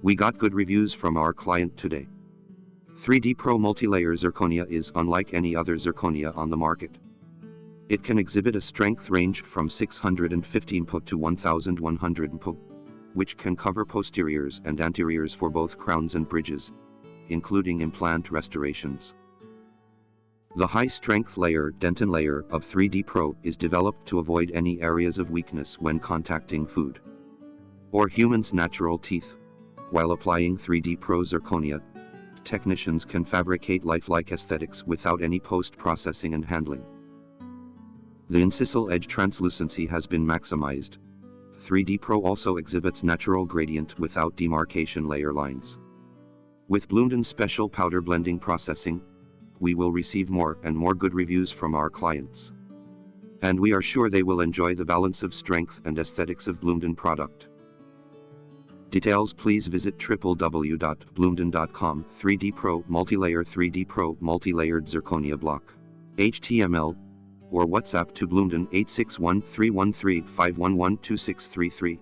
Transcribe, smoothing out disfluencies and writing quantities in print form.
We got good reviews from our client today. 3D Pro Multilayer Zirconia is unlike any other zirconia on the market. It can exhibit a strength range from 615 pu to 1100 pu, which can cover posteriors and anteriors for both crowns and bridges, including implant restorations. The high-strength layer, dentin layer, of 3D Pro is developed to avoid any areas of weakness when contacting food or humans' natural teeth. While applying 3D Pro zirconia, technicians can fabricate lifelike aesthetics without any post-processing and handling. The incisal edge translucency has been maximized. 3D Pro also exhibits natural gradient without demarcation layer lines. With Bloomden's special powder blending processing, we will receive more and more good reviews from our clients. And we are sure they will enjoy the balance of strength and aesthetics of Bloomden product. Details please visit www.bloomden.com. 3D Pro Multilayer 3D Pro Multilayered Zirconia Block. HTML or WhatsApp to Bloomden 861 313 511 2633.